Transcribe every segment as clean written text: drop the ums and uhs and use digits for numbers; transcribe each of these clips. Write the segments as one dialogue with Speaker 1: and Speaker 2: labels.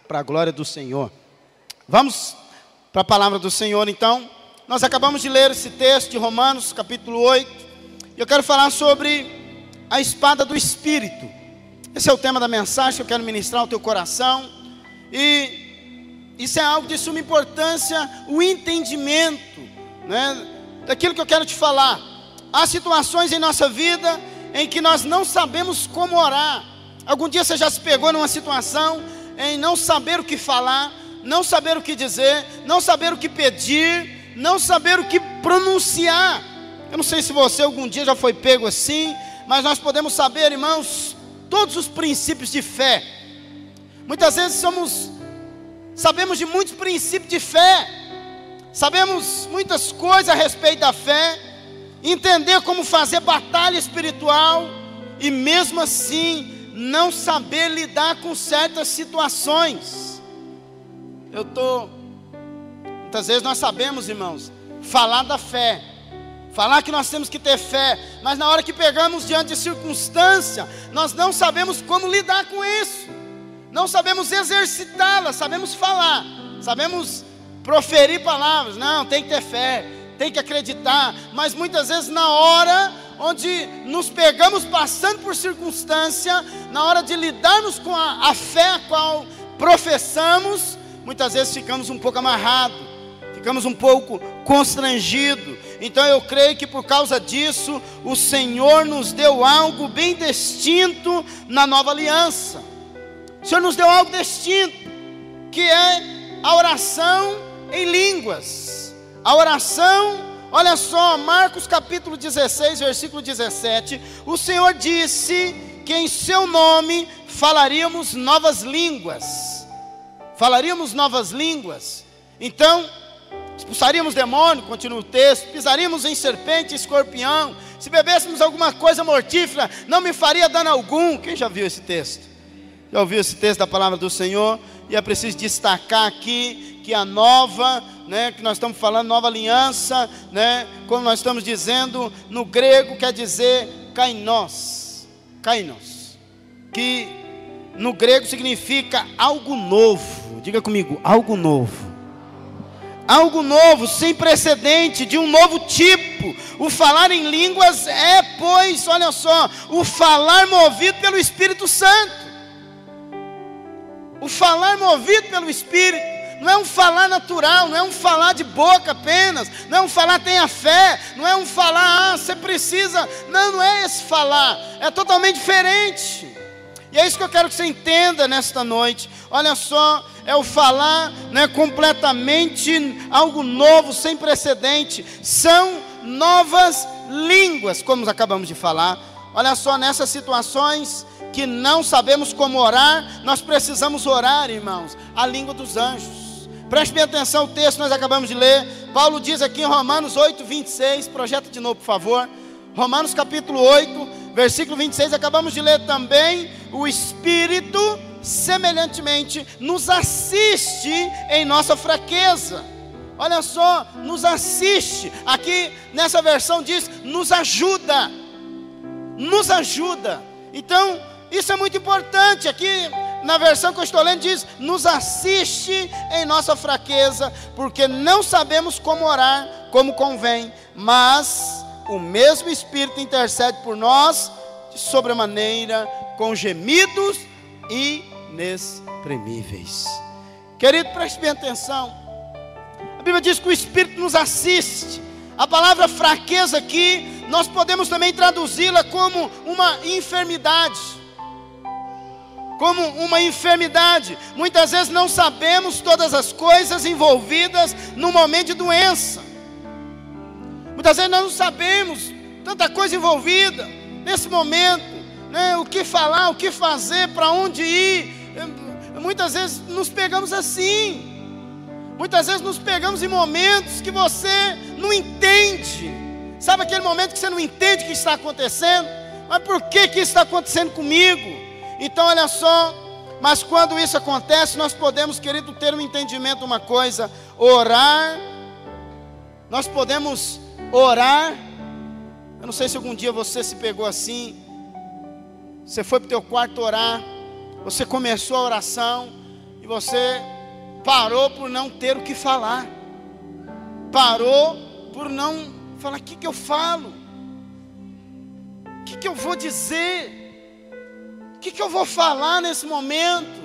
Speaker 1: para a glória do Senhor. Vamos para a palavra do Senhor, então. Nós acabamos de ler esse texto de Romanos, capítulo 8. E eu quero falar sobre a espada do Espírito. Esse é o tema da mensagem que eu quero ministrar ao teu coração. E isso é algo de suma importância, o entendimento, né, daquilo que eu quero te falar. Há situações em nossa vida em que nós não sabemos como orar. Algum dia você já se pegou numa situação em não saber o que falar, não saber o que dizer, não saber o que pedir, não saber o que pronunciar. Eu não sei se você algum dia já foi pego assim, mas nós podemos saber, irmãos, todos os princípios de fé. Muitas vezes sabemos de muitos princípios de fé, sabemos muitas coisas a respeito da fé, entender como fazer batalha espiritual, e mesmo assim não saber lidar com certas situações. Muitas vezes nós sabemos, irmãos, falar da fé, falar que nós temos que ter fé, mas na hora que pegamos diante de circunstância, nós não sabemos como lidar com isso, não sabemos exercitá-la, sabemos falar, sabemos proferir palavras, não, tem que ter fé, tem que acreditar, mas muitas vezes na hora onde nos pegamos passando por circunstância, na hora de lidarmos com a fé a qual professamos, muitas vezes ficamos um pouco amarrados, ficamos um pouco constrangidos. Então eu creio que por causa disso o Senhor nos deu algo bem distinto na nova aliança. O Senhor nos deu algo distinto, que é a oração em línguas. A oração, olha só, Marcos capítulo 16, versículo 17, o Senhor disse que em seu nome falaríamos novas línguas. Falaríamos novas línguas. Então, expulsaríamos demônio, continua o texto, pisaríamos em serpente e escorpião, se bebêssemos alguma coisa mortífera, não me faria dano algum. Quem já viu esse texto? Já ouviu esse texto da palavra do Senhor? E é preciso destacar aqui que a nova, né, que nós estamos falando, nova aliança, né, como nós estamos dizendo, no grego quer dizer kainos, que no grego significa algo novo. Diga comigo, algo novo. Algo novo, sem precedente, de um novo tipo. O falar em línguas é, pois, olha só, o falar movido pelo Espírito Santo. O falar movido pelo Espírito. Não é um falar natural, não é um falar de boca apenas, não é um falar tenha fé, não é um falar, você precisa. Não é esse falar, é totalmente diferente. E é isso que eu quero que você entenda nesta noite. Olha só, é o falar, né, completamente algo novo, sem precedente. São novas línguas, como acabamos de falar. Olha só, nessas situações que não sabemos como orar, nós precisamos orar, irmãos, a língua dos anjos. Preste bem atenção, o texto nós acabamos de ler. Paulo diz aqui em Romanos 8, 26, projeta de novo por favor. Romanos capítulo 8, versículo 26, acabamos de ler também. O Espírito semelhantemente nos assiste em nossa fraqueza. Olha só, nos assiste. Aqui nessa versão diz, nos ajuda. Nos ajuda. Então, isso é muito importante. Aqui na versão que eu estou lendo diz, nos assiste em nossa fraqueza, porque não sabemos como orar como convém, mas o mesmo Espírito intercede por nós de sobremaneira, com gemidos inexprimíveis. Querido, preste bem atenção. A Bíblia diz que o Espírito nos assiste. A palavra fraqueza aqui, nós podemos também traduzi-la como uma enfermidade. Como uma enfermidade. Muitas vezes não sabemos todas as coisas envolvidas no momento de doença. Muitas vezes nós não sabemos tanta coisa envolvida nesse momento, né? O que falar, o que fazer, para onde ir. Muitas vezes nos pegamos assim. Muitas vezes nos pegamos em momentos que você não entende. Sabe aquele momento que você não entende o que está acontecendo? Mas por que isso está acontecendo comigo? Então olha só, mas quando isso acontece, nós podemos, querido, ter um entendimento de uma coisa: orar. Nós podemos orar. Eu não sei se algum dia você se pegou assim. Você foi para o teu quarto orar, você começou a oração, e você parou por não ter o que falar. Parou por não falar, o que eu falo? O que eu vou dizer? O que eu vou falar nesse momento?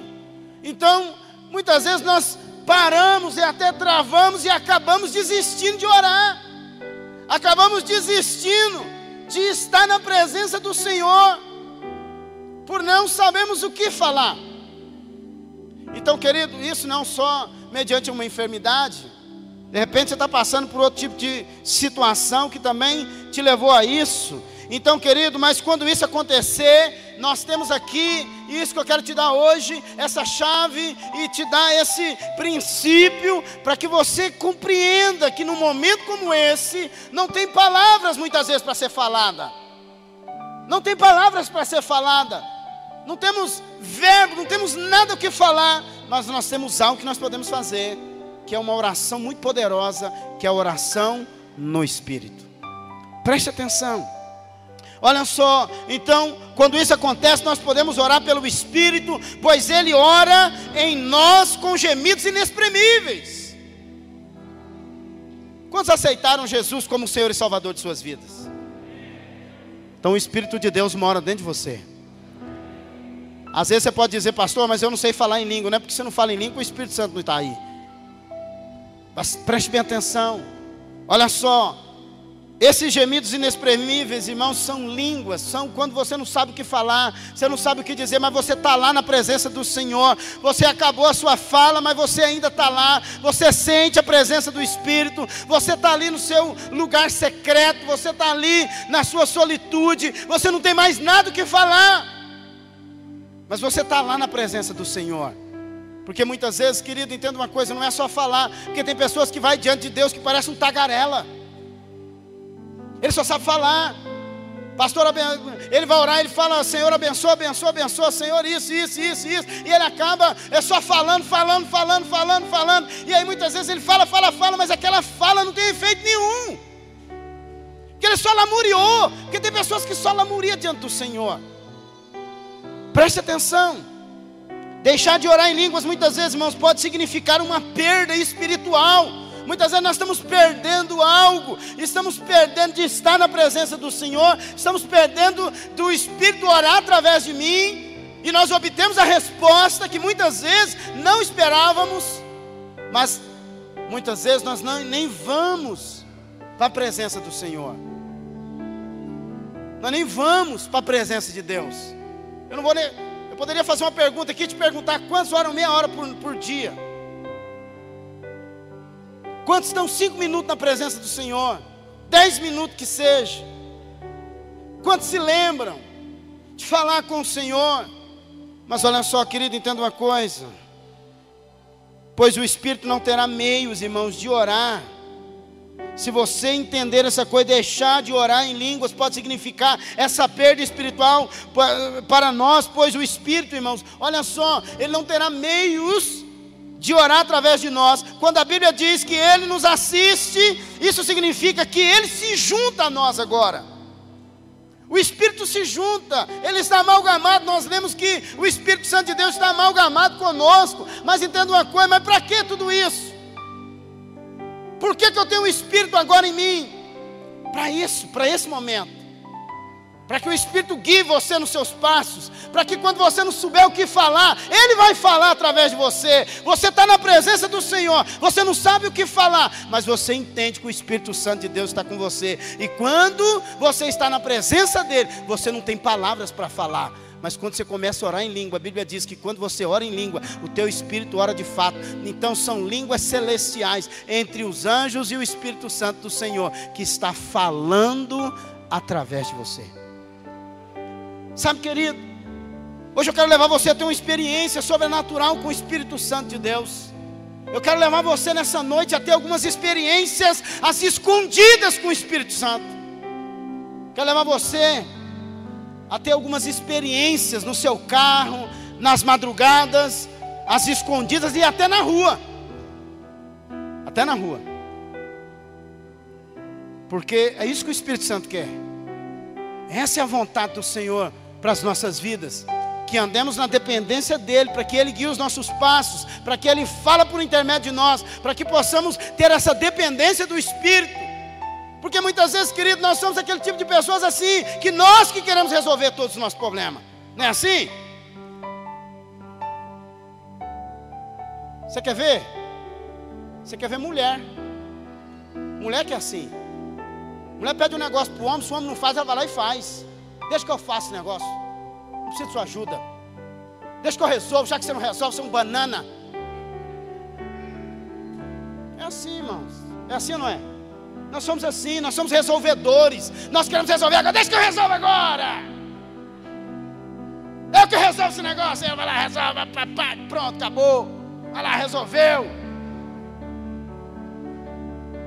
Speaker 1: Então, muitas vezes nós paramos e até travamos e acabamos desistindo de orar. Acabamos desistindo de estar na presença do Senhor, por não sabermos o que falar. Então, querido, isso não só mediante uma enfermidade. De repente você está passando por outro tipo de situação que também te levou a isso. Então, querido, mas quando isso acontecer, nós temos aqui, isso que eu quero te dar hoje, essa chave e te dar esse princípio, para que você compreenda que num momento como esse, não tem palavras muitas vezes para ser falada. Não tem palavras para ser falada. Não temos verbo, não temos nada o que falar, mas nós temos algo que nós podemos fazer, que é uma oração muito poderosa, que é a oração no Espírito. Preste atenção. Olha só, então, quando isso acontece, nós podemos orar pelo Espírito, pois Ele ora em nós com gemidos inexprimíveis. Quantos aceitaram Jesus como Senhor e Salvador de suas vidas? Então o Espírito de Deus mora dentro de você. Às vezes você pode dizer, pastor, mas eu não sei falar em língua. Não é porque você não fala em língua, o Espírito Santo não está aí. Mas preste bem atenção. Olha só, esses gemidos inexprimíveis, irmãos, são línguas. São quando você não sabe o que falar, você não sabe o que dizer, mas você está lá na presença do Senhor. Você acabou a sua fala, mas você ainda está lá. Você sente a presença do Espírito. Você está ali no seu lugar secreto. Você está ali na sua solitude. Você não tem mais nada o que falar, mas você está lá na presença do Senhor. Porque muitas vezes, querido, entenda uma coisa, não é só falar. Porque tem pessoas que vai diante de Deus que parece um tagarela. Ele só sabe falar. Pastor, ele vai orar, ele fala, Senhor, abençoa, abençoa, abençoa, Senhor, isso. E ele acaba só falando. E aí muitas vezes ele fala, mas aquela fala não tem efeito nenhum. Porque ele só lamuriou. Porque tem pessoas que só lamuriam diante do Senhor. Preste atenção. Deixar de orar em línguas muitas vezes, irmãos, pode significar uma perda espiritual. Muitas vezes nós estamos perdendo algo, estamos perdendo de estar na presença do Senhor, estamos perdendo do Espírito orar através de mim, e nós obtemos a resposta que muitas vezes não esperávamos, mas muitas vezes nós nem vamos para a presença do Senhor, nós nem vamos para a presença de Deus. Eu poderia fazer uma pergunta aqui, te perguntar, quantos oram meia hora por dia? Quantos estão 5 minutos na presença do Senhor? 10 minutos que seja. Quantos se lembram de falar com o Senhor? Mas olha só, querido, entenda uma coisa. Pois o Espírito não terá meios, irmãos, de orar. Se você entender essa coisa, deixar de orar em línguas pode significar essa perda espiritual para nós. Pois o Espírito, irmãos, olha só, Ele não terá meios de orar através de nós. Quando a Bíblia diz que Ele nos assiste, isso significa que Ele se junta a nós agora. O Espírito se junta, Ele está amalgamado. Nós lemos que o Espírito Santo de Deus está amalgamado conosco. Mas entenda uma coisa, mas para que tudo isso? Por que eu tenho o Espírito agora em mim? Para isso, para esse momento. Para que o Espírito guie você nos seus passos. Para que quando você não souber o que falar, Ele vai falar através de você. Você está na presença do Senhor, você não sabe o que falar, mas você entende que o Espírito Santo de Deus está com você. E quando você está na presença dEle, você não tem palavras para falar. Mas quando você começa a orar em língua, a Bíblia diz que quando você ora em língua, o teu espírito ora de fato. Então são línguas celestiais entre os anjos e o Espírito Santo do Senhor, que está falando através de você. Sabe, querido, hoje eu quero levar você a ter uma experiência sobrenatural com o Espírito Santo de Deus. Eu quero levar você nessa noite a ter algumas experiências assim escondidas com o Espírito Santo. Quero levar você a ter algumas experiências no seu carro, nas madrugadas, às escondidas e até na rua. Até na rua. Porque é isso que o Espírito Santo quer. Essa é a vontade do Senhor para as nossas vidas. que andemos na dependência dEle, para que Ele guie os nossos passos, para que Ele fale por intermédio de nós, para que possamos ter essa dependência do Espírito. Porque muitas vezes, querido, nós somos aquele tipo de pessoas assim, que nós que queremos resolver todos os nossos problemas. Não é assim? Você quer ver? Você quer ver mulher? Mulher que é assim. Mulher pede um negócio para o homem, se o homem não faz, ela vai lá e faz. Deixa que eu faça esse negócio. Não preciso de sua ajuda. Deixa que eu resolvo, já que você não resolve, você é um banana. É assim, irmãos. É assim ou não é? Nós somos assim, nós somos resolvedores. Nós queremos resolver agora, deixa que eu resolvo agora. Eu que resolvo esse negócio. Aí eu vou lá, resolve, pronto, acabou. Vai lá, resolveu.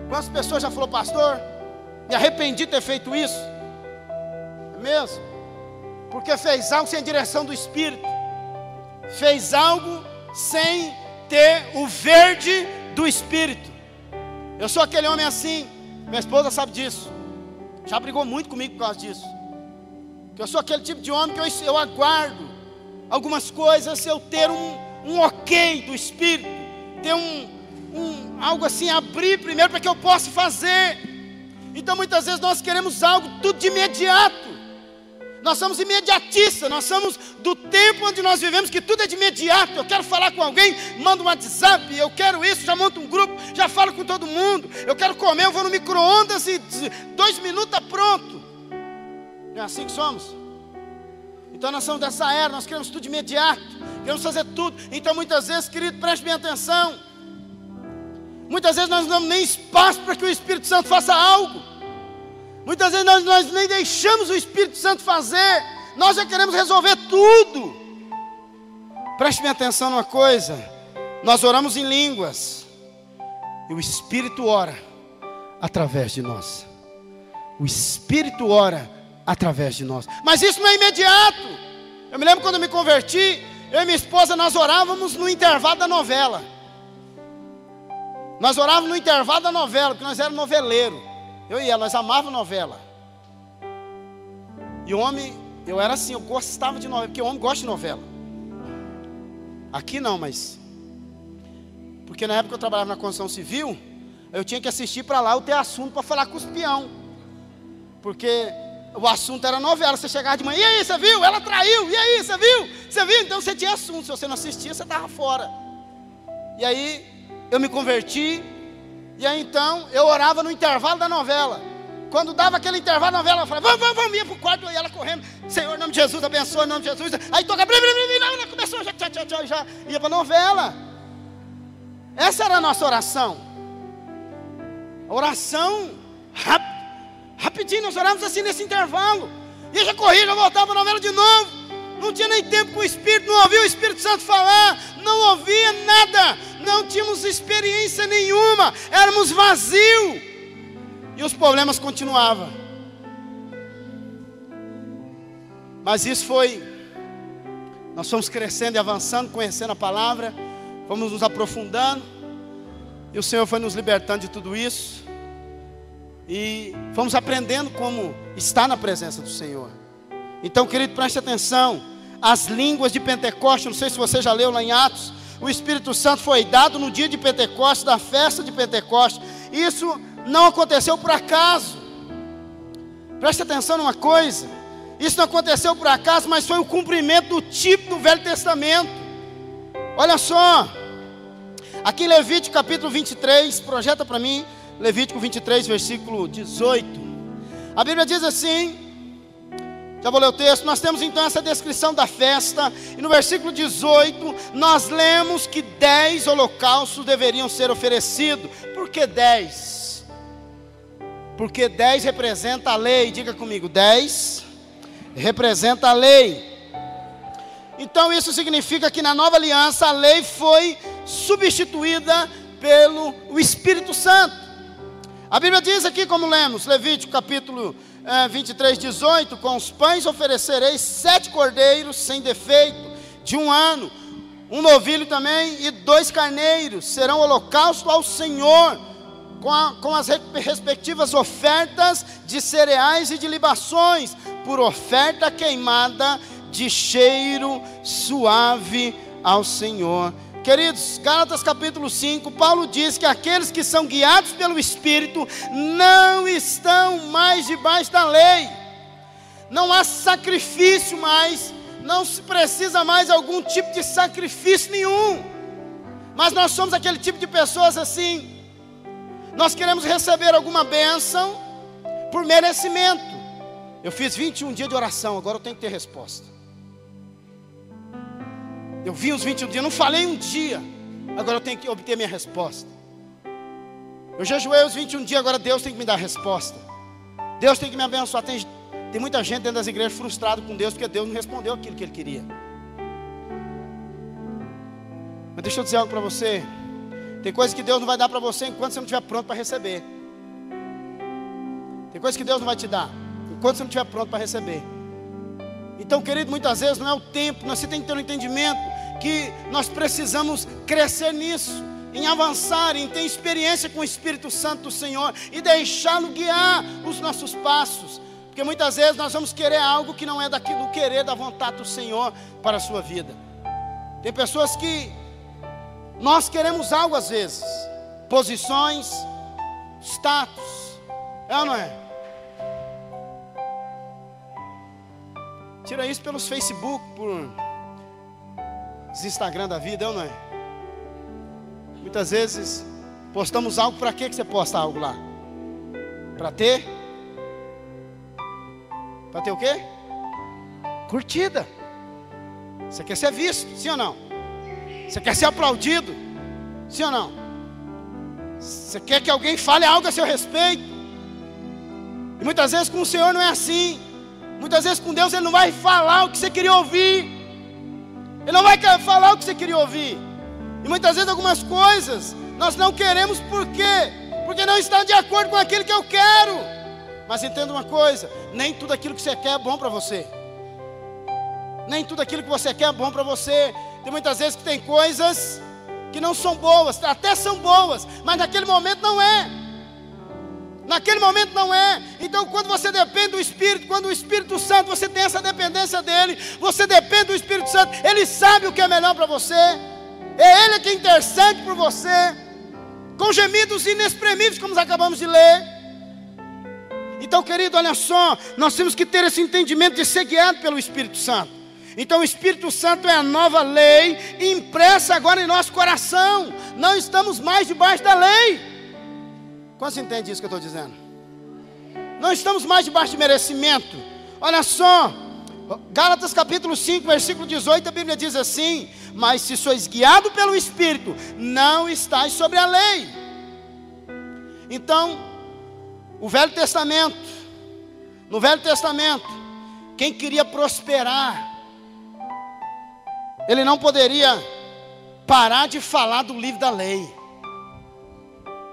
Speaker 1: Quantas pessoas já falou, pastor, me arrependi de ter feito isso? É mesmo? Porque fez algo sem direção do Espírito. Fez algo sem ter o verde do Espírito. Eu sou aquele homem assim. Minha esposa sabe disso. Já brigou muito comigo por causa disso. Que eu sou aquele tipo de homem que eu aguardo algumas coisas, eu ter um ok do Espírito. Ter algo assim, abrir primeiro para que eu possa fazer. Então muitas vezes nós queremos algo tudo de imediato. Nós somos imediatistas, nós somos do tempo onde nós vivemos, que tudo é de imediato. Eu quero falar com alguém, mando um WhatsApp. Eu quero isso, já monto um grupo, já falo com todo mundo. Eu quero comer, eu vou no micro-ondas e 2 minutos está pronto. Não é assim que somos? Então nós somos dessa era, nós queremos tudo de imediato, queremos fazer tudo. Então muitas vezes, querido, preste bem atenção, muitas vezes nós não damos nem espaço para que o Espírito Santo faça algo. Muitas vezes nós nem deixamos o Espírito Santo fazer. Nós já queremos resolver tudo. Preste bem atenção numa coisa. Nós oramos em línguas e o Espírito ora através de nós. O Espírito ora através de nós. Mas isso não é imediato. Eu me lembro quando eu me converti, eu e minha esposa, nós orávamos no intervalo da novela. Nós orávamos no intervalo da novela, porque nós éramos noveleiros. Eu e ela, nós amávamos novela. E o homem, eu era assim, eu gostava de novela, porque o homem gosta de novela. Aqui não, mas... Porque na época eu trabalhava na construção civil, eu tinha que assistir para lá, eu ter assunto para falar com os peão. Porque o assunto era novela, você chegava de manhã, e aí, você viu? Ela traiu, e aí, você viu? Você viu? Então você tinha assunto, se você não assistia, você estava fora. E aí, eu me converti. E aí então, eu orava no intervalo da novela. Quando dava aquele intervalo da novela, eu falava, vamos, ia para o quarto, e ela correndo. Senhor, em nome de Jesus, abençoa, em nome de Jesus. Aí toca, começou, já ia para a novela. Essa era a nossa oração. A oração, rapidinho, nós orávamos assim nesse intervalo. E já corria, já voltava para a novela de novo. Não tinha nem tempo com o Espírito, não ouvia o Espírito Santo falar, não ouvia nada, não tínhamos experiência nenhuma, éramos vazios, e os problemas continuavam. Mas isso foi, nós fomos crescendo e avançando, conhecendo a palavra, fomos nos aprofundando, e o Senhor foi nos libertando de tudo isso, e fomos aprendendo como estar na presença do Senhor. Então, querido, preste atenção. As línguas de Pentecostes, não sei se você já leu lá em Atos, o Espírito Santo foi dado no dia de Pentecostes, da festa de Pentecostes. Isso não aconteceu por acaso. Preste atenção numa coisa. Isso não aconteceu por acaso, mas foi o cumprimento do tipo do Velho Testamento. Olha só. Aqui em Levítico capítulo 23, projeta para mim, Levítico 23, versículo 18. A Bíblia diz assim... Já vou ler o texto. Nós temos então essa descrição da festa. E no versículo 18 nós lemos que 10 holocaustos deveriam ser oferecidos. Por que 10? Porque 10 representa a lei. Diga comigo, 10 representa a lei. Então isso significa que na nova aliança a lei foi substituída pelo Espírito Santo. A Bíblia diz aqui, como lemos, Levítico capítulo 23, 18, com os pães oferecereis 7 cordeiros sem defeito, de 1 ano, um novilho também, e 2 carneiros, serão holocausto ao Senhor, com as respectivas ofertas de cereais e de libações, por oferta queimada de cheiro suave ao Senhor. Queridos, Gálatas capítulo 5, Paulo diz que aqueles que são guiados pelo Espírito não estão mais debaixo da lei. Não há sacrifício mais, não se precisa mais algum tipo de sacrifício nenhum. Mas nós somos aquele tipo de pessoas assim, nós queremos receber alguma bênção por merecimento. Eu fiz 21 dias de oração, agora eu tenho que ter resposta. Eu vi os 21 dias, não falei um dia, agora eu tenho que obter minha resposta. Eu jejuei os 21 dias, agora Deus tem que me dar a resposta. Deus tem que me abençoar. Tem muita gente dentro das igrejas frustrado com Deus, porque Deus não respondeu aquilo que Ele queria. Mas deixa eu dizer algo para você. Tem coisas que Deus não vai dar para você enquanto você não estiver pronto para receber. Tem coisas que Deus não vai te dar enquanto você não estiver pronto para receber. Então, querido, muitas vezes não é o tempo. Você tem que ter um entendimento que nós precisamos crescer nisso, em avançar, em ter experiência com o Espírito Santo do Senhor e deixá-lo guiar os nossos passos. Porque muitas vezes nós vamos querer algo que não é daquilo, do querer, da vontade do Senhor para a sua vida. Tem pessoas que nós queremos algo às vezes, posições, status, é ou não é? Tira isso pelos Facebook, por Instagram da vida, é ou não é? Muitas vezes postamos algo, para que você posta algo lá? Para ter? Para ter o quê? Curtida. Você quer ser visto, sim ou não? Você quer ser aplaudido, sim ou não? Você quer que alguém fale algo a seu respeito. E muitas vezes com o Senhor não é assim. Muitas vezes com Deus Ele não vai falar o que você queria ouvir. Ele não vai falar o que você queria ouvir. E muitas vezes algumas coisas nós não queremos, por quê? Porque não está de acordo com aquilo que eu quero. Mas entenda uma coisa, nem tudo aquilo que você quer é bom para você. Nem tudo aquilo que você quer é bom para você. Tem muitas vezes que tem coisas que não são boas, até são boas, mas naquele momento não é. Naquele momento não é. Então quando você depende do Espírito, quando o Espírito Santo, você tem essa dependência dele, você depende do Espírito Santo, ele sabe o que é melhor para você, é ele que intercede por você, com gemidos inexprimíveis, como acabamos de ler. Então, querido, olha só, nós temos que ter esse entendimento de ser guiado pelo Espírito Santo. Então o Espírito Santo é a nova lei, impressa agora em nosso coração. Não estamos mais debaixo da lei. Quantos entendem isso que eu estou dizendo? Não estamos mais debaixo de merecimento. Olha só, Gálatas capítulo 5, versículo 18, a Bíblia diz assim: mas se sois guiados pelo Espírito, não estáis sobre a lei. Então, no Velho Testamento, quem queria prosperar, ele não poderia parar de falar do livro da lei.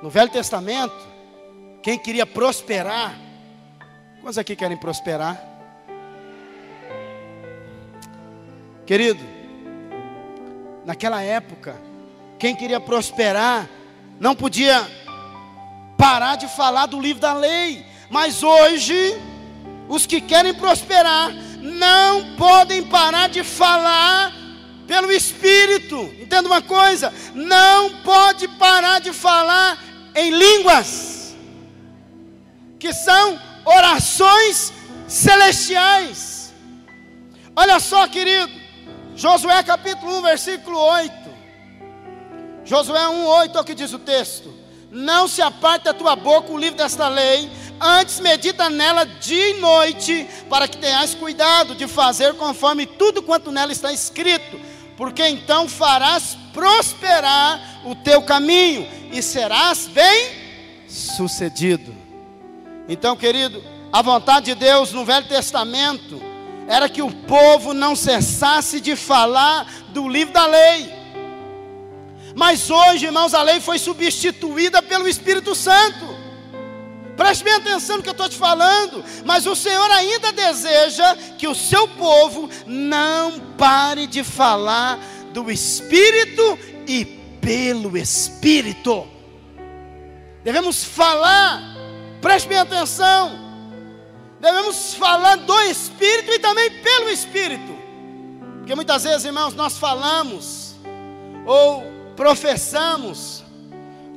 Speaker 1: No Velho Testamento, quem queria prosperar, quantos aqui querem prosperar? Querido, naquela época, quem queria prosperar, não podia parar de falar do livro da lei. Mas hoje, os que querem prosperar, não podem parar de falar pelo Espírito. Entenda uma coisa, não pode parar de falar em línguas, que são orações celestiais. Olha só, querido, Josué capítulo 1, versículo 8. Josué 1:8 é o que diz o texto: não se aparte da tua boca o livro desta lei, antes medita nela dia e noite, para que tenhas cuidado de fazer conforme tudo quanto nela está escrito, porque então farás prosperar o teu caminho e serás bem sucedido. Então, querido, a vontade de Deus no Velho Testamento era que o povo não cessasse de falar do livro da lei. Mas hoje, irmãos, a lei foi substituída pelo Espírito Santo. Preste bem atenção no que eu estou te falando. Mas o Senhor ainda deseja que o seu povo não pare de falar do Espírito e pelo Espírito. Devemos falar, preste bem atenção, devemos falar do Espírito e também pelo Espírito. Porque muitas vezes, irmãos, nós falamos ou professamos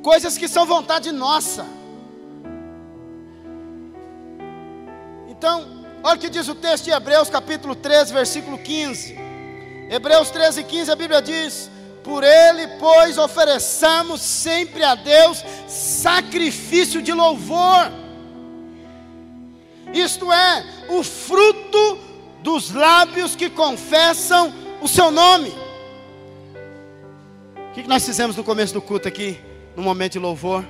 Speaker 1: coisas que são vontade nossa. Então, olha o que diz o texto de Hebreus capítulo 13, versículo 15. Hebreus 13, 15, a Bíblia diz: por ele, pois, ofereçamos sempre a Deus sacrifício de louvor. Isto é, o fruto dos lábios que confessam o seu nome. O que nós fizemos no começo do culto aqui, no momento de louvor?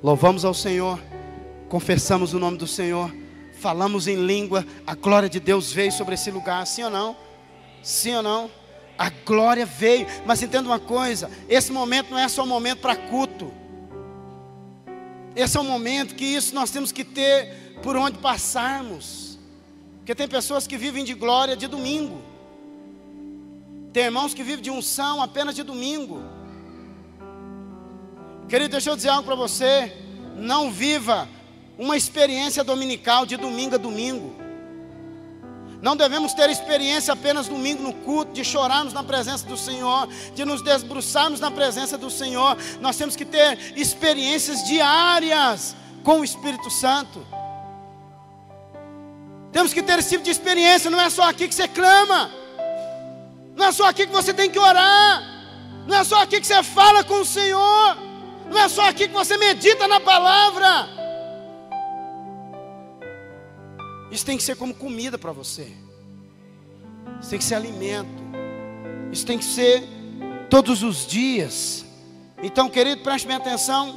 Speaker 1: Louvamos ao Senhor, confessamos o nome do Senhor, falamos em língua, a glória de Deus veio sobre esse lugar, sim ou não? Sim ou não? A glória veio, mas entenda uma coisa, esse momento não é só um momento para culto. Esse é um momento que isso nós temos que ter por onde passarmos. Porque tem pessoas que vivem de glória de domingo. Tem irmãos que vivem de unção apenas de domingo. Querido, deixa eu dizer algo para você. Não viva uma experiência dominical de domingo a domingo. Não devemos ter experiência apenas domingo no culto, de chorarmos na presença do Senhor, de nos debruçarmos na presença do Senhor. Nós temos que ter experiências diárias com o Espírito Santo. Temos que ter esse tipo de experiência. Não é só aqui que você clama, não é só aqui que você tem que orar, não é só aqui que você fala com o Senhor, não é só aqui que você medita na palavra. Isso tem que ser como comida para você. Isso tem que ser alimento. Isso tem que ser todos os dias. Então, querido, preste bem atenção.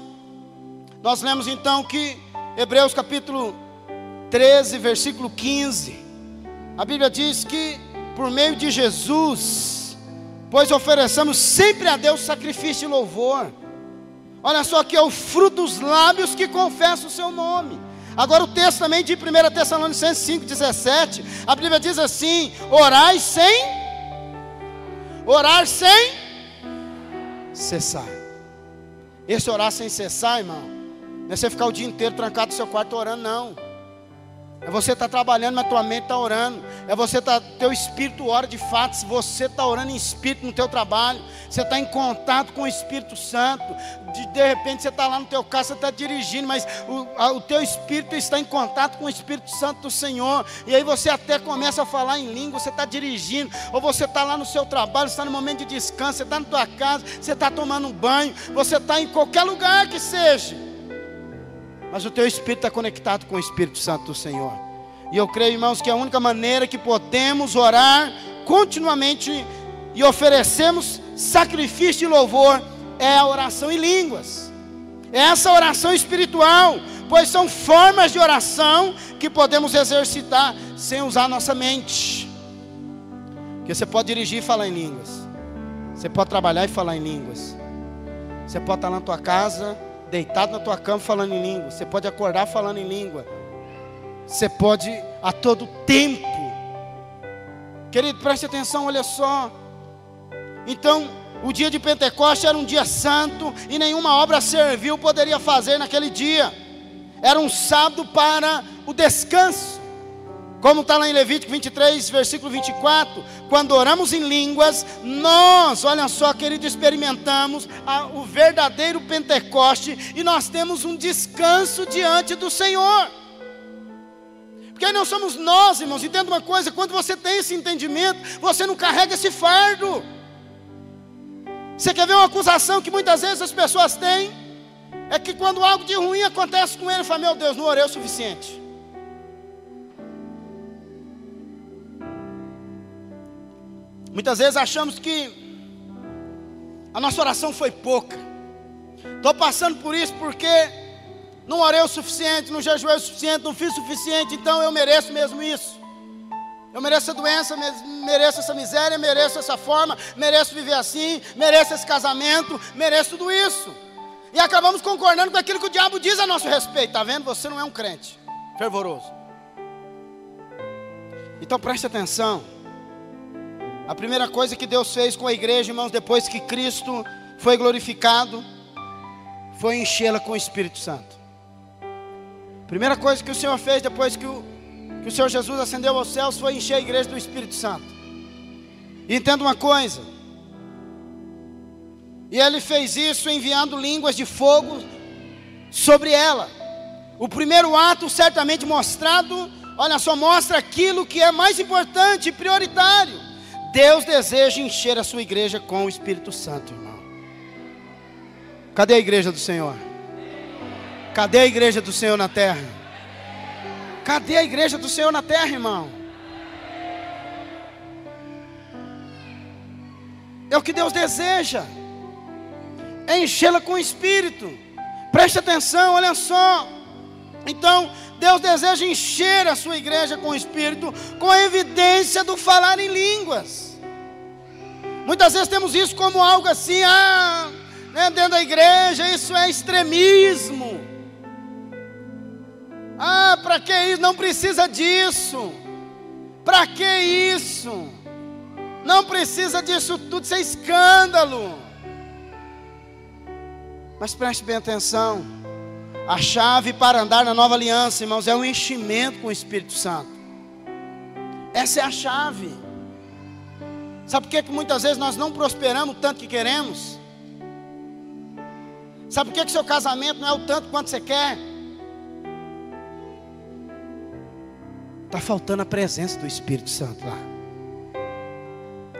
Speaker 1: Nós lemos então que Hebreus capítulo 13, versículo 15. A Bíblia diz que por meio de Jesus, pois ofereçamos sempre a Deus sacrifício e louvor. Olha só que é o fruto dos lábios que confessa o seu nome. Agora o texto também de 1 Tessalonicenses 5,17, a Bíblia diz assim: orar sem cessar. Esse orar sem cessar, irmão, não é você ficar o dia inteiro trancado no seu quarto orando, não. É você estar trabalhando, mas tua mente está orando. É você teu espírito ora de fato. Se você está orando em espírito no teu trabalho, você está em contato com o Espírito Santo. De repente você está lá no teu carro, você está dirigindo, mas o teu espírito está em contato com o Espírito Santo do Senhor. E aí você até começa a falar em língua. Você está dirigindo, ou você está lá no seu trabalho, você está no momento de descanso, você está na tua casa, você está tomando um banho, você está em qualquer lugar que seja, mas o teu espírito está conectado com o Espírito Santo do Senhor. E eu creio, irmãos, que a única maneira que podemos orar continuamente e oferecemos sacrifício de louvor é a oração em línguas. É essa oração espiritual, pois são formas de oração que podemos exercitar sem usar a nossa mente. Porque você pode dirigir e falar em línguas, você pode trabalhar e falar em línguas, você pode estar na tua casa deitado na tua cama falando em língua, você pode acordar falando em língua, você pode a todo tempo. Querido, preste atenção, olha só. Então, o dia de Pentecostes era um dia santo, e nenhuma obra servil poderia fazer naquele dia. Era um sábado para o descanso. Como está lá em Levítico 23, versículo 24, quando oramos em línguas, nós, olha só, querido, experimentamos o verdadeiro Pentecoste, e nós temos um descanso diante do Senhor. Porque aí não somos nós, irmãos. Entenda uma coisa, quando você tem esse entendimento, você não carrega esse fardo. Você quer ver uma acusação que muitas vezes as pessoas têm? É que quando algo de ruim acontece com ele, fala: meu Deus, não orei o suficiente. Muitas vezes achamos que a nossa oração foi pouca. Estou passando por isso porque não orei o suficiente, não jejuei o suficiente, não fiz o suficiente, então eu mereço mesmo isso. Eu mereço essa doença, mereço essa miséria, mereço essa forma, mereço viver assim, mereço esse casamento, mereço tudo isso. E acabamos concordando com aquilo que o diabo diz a nosso respeito. Está vendo? Você não é um crente fervoroso. Então preste atenção. A primeira coisa que Deus fez com a igreja, irmãos, depois que Cristo foi glorificado, foi enchê-la com o Espírito Santo. Primeira coisa que o Senhor fez depois que o Senhor Jesus ascendeu aos céus foi encher a igreja do Espírito Santo. E entenda uma coisa. E ele fez isso enviando línguas de fogo sobre ela. O primeiro ato certamente mostrado, olha só, mostra aquilo que é mais importante e prioritário. Deus deseja encher a sua igreja com o Espírito Santo, irmão. Cadê a igreja do Senhor? Cadê a igreja do Senhor na terra? Cadê a igreja do Senhor na terra, irmão? É o que Deus deseja, é enchê-la com o Espírito. Preste atenção, olha só. Então, Deus deseja encher a sua igreja com o Espírito, com a evidência do falar em línguas. Muitas vezes temos isso como algo assim, dentro da igreja, isso é extremismo. Para que isso? Não precisa disso. Para que isso? Não precisa disso tudo, isso é escândalo. Mas preste bem atenção. A chave para andar na nova aliança, irmãos, é o enchimento com o Espírito Santo. Essa é a chave. Sabe por que muitas vezes nós não prosperamos o tanto que queremos? Sabe por que seu casamento não é o tanto quanto você quer? Está faltando a presença do Espírito Santo lá.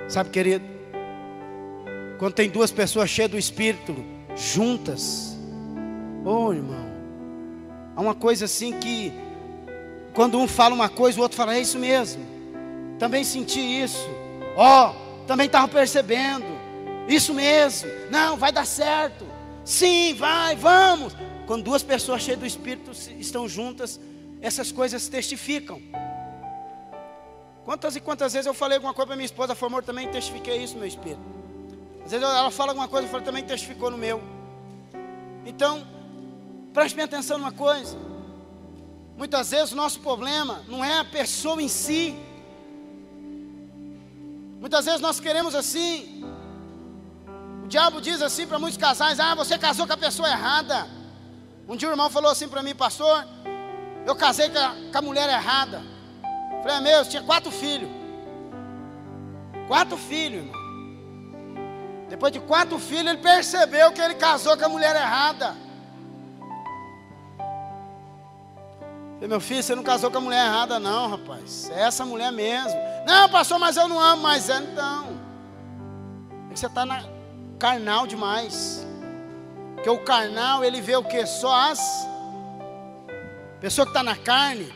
Speaker 1: Sabe, querido, quando tem duas pessoas cheias do Espírito juntas, irmão, há uma coisa assim que quando um fala uma coisa, o outro fala, é isso mesmo, também senti isso, também estava percebendo, isso mesmo, não, vai dar certo, sim, vai, vamos. Quando duas pessoas cheias do Espírito estão juntas, essas coisas testificam. Quantas e quantas vezes eu falei alguma coisa para minha esposa, foi amor, também testifiquei isso no meu espírito. Às vezes ela fala alguma coisa, eu falo, também testificou no meu. Então, preste bem atenção numa coisa. Muitas vezes o nosso problema não é a pessoa em si. Muitas vezes nós queremos assim. O diabo diz assim para muitos casais, você casou com a pessoa errada. Um dia o irmão falou assim para mim, pastor, eu casei com a mulher errada. Falei, eu tinha 4 filhos. 4 filhos, irmão. Depois de 4 filhos, ele percebeu que ele casou com a mulher errada. Falei, meu filho, você não casou com a mulher errada não, rapaz. É essa mulher mesmo. Não, pastor, mas eu não amo mais ela. Então, é que você está carnal demais. Porque o carnal, ele vê o que? Só as... pessoa que está na carne,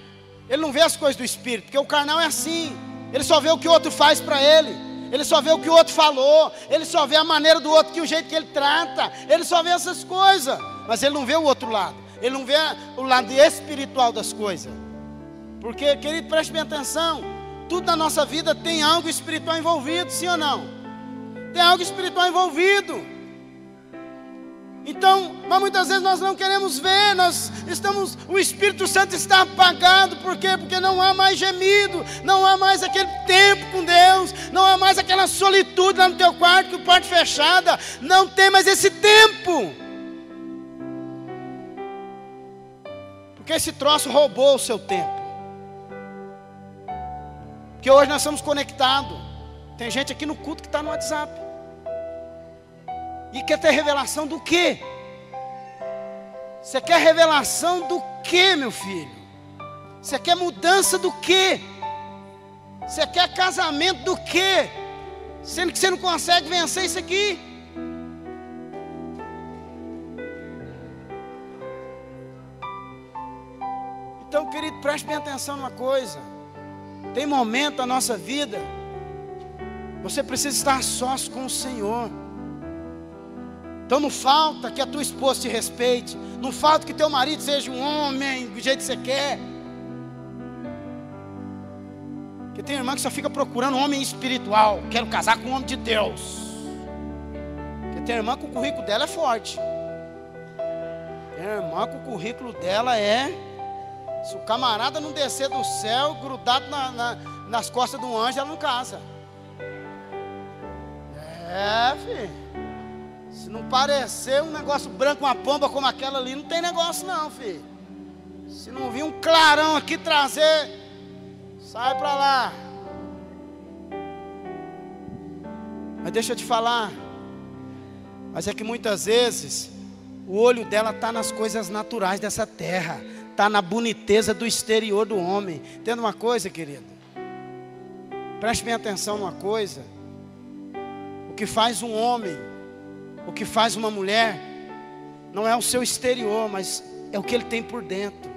Speaker 1: ele não vê as coisas do Espírito, porque o carnal é assim, ele só vê o que o outro faz para ele, ele só vê o que o outro falou, ele só vê a maneira do outro, o jeito que ele trata, ele só vê essas coisas, mas ele não vê o outro lado, ele não vê o lado espiritual das coisas. Porque, querido, preste bem atenção, tudo na nossa vida tem algo espiritual envolvido, sim ou não? Tem algo espiritual envolvido. Então, mas muitas vezes nós não queremos ver, o Espírito Santo está apagado, por quê? Porque não há mais gemido, não há mais aquele tempo com Deus, não há mais aquela solitude lá no teu quarto, com a porta fechada, não tem mais esse tempo, porque esse troço roubou o seu tempo, porque hoje nós somos conectados, tem gente aqui no culto que está no WhatsApp, e quer ter revelação do quê? Você quer revelação do quê, meu filho? Você quer mudança do quê? Você quer casamento do quê? Sendo que você não consegue vencer isso aqui. Então, querido, preste bem atenção numa coisa. Tem momento da nossa vida, você precisa estar sós com o Senhor. Então não falta que a tua esposa te respeite, não falta que teu marido seja um homem do jeito que você quer. Porque tem irmã que só fica procurando um homem espiritual, quero casar com um homem de Deus. Porque tem irmã que o currículo dela é forte. Tem irmã que o currículo dela é, se o camarada não descer do céu, grudado nas costas de um anjo, ela não casa. Filho. Se não parecer um negócio branco, uma pomba como aquela ali, não tem negócio não, filho. Se não vir um clarão aqui trazer, sai para lá. Mas deixa eu te falar, mas é que muitas vezes o olho dela está nas coisas naturais dessa terra, está na boniteza do exterior do homem. Entenda uma coisa, querido, preste bem atenção numa coisa: o que faz um homem, o que faz uma mulher, não é o seu exterior, mas é o que ele tem por dentro,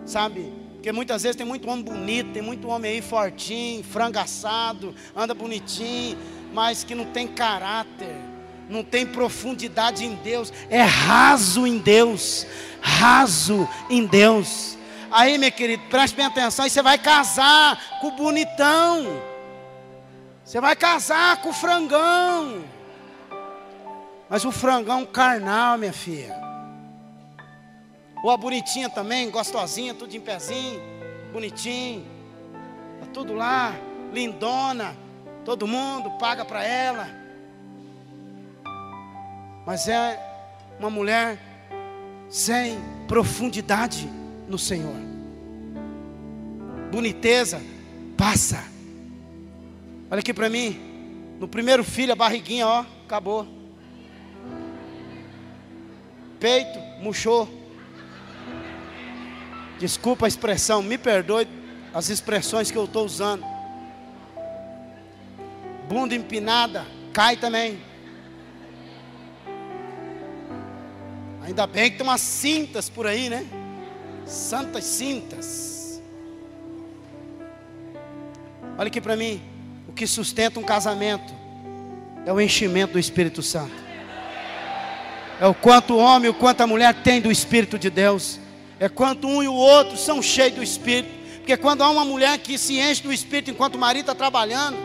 Speaker 1: sabe? Porque muitas vezes tem muito homem bonito, tem muito homem aí fortinho, frango assado, anda bonitinho, mas que não tem caráter, não tem profundidade em Deus, é raso em Deus, raso em Deus. Aí, meu querido, preste bem atenção, aí você vai casar com o bonitão, você vai casar com o frangão, mas o frangão carnal, minha filha. Ou a bonitinha também, gostosinha, tudo em pezinho, bonitinho, tá tudo lá, lindona, todo mundo paga para ela, mas é uma mulher sem profundidade no Senhor. Boniteza passa. Olha aqui para mim, no primeiro filho a barriguinha, ó, acabou. Peito, murchou. Desculpa a expressão, me perdoe as expressões que eu estou usando. Bunda empinada, cai também. Ainda bem que tem umas cintas por aí, né? Santas cintas. Olha aqui para mim, o que sustenta um casamento é o enchimento do Espírito Santo. É o quanto o homem, o quanto a mulher tem do Espírito de Deus. É quanto um e o outro são cheios do Espírito. Porque quando há uma mulher que se enche do Espírito enquanto o marido está trabalhando.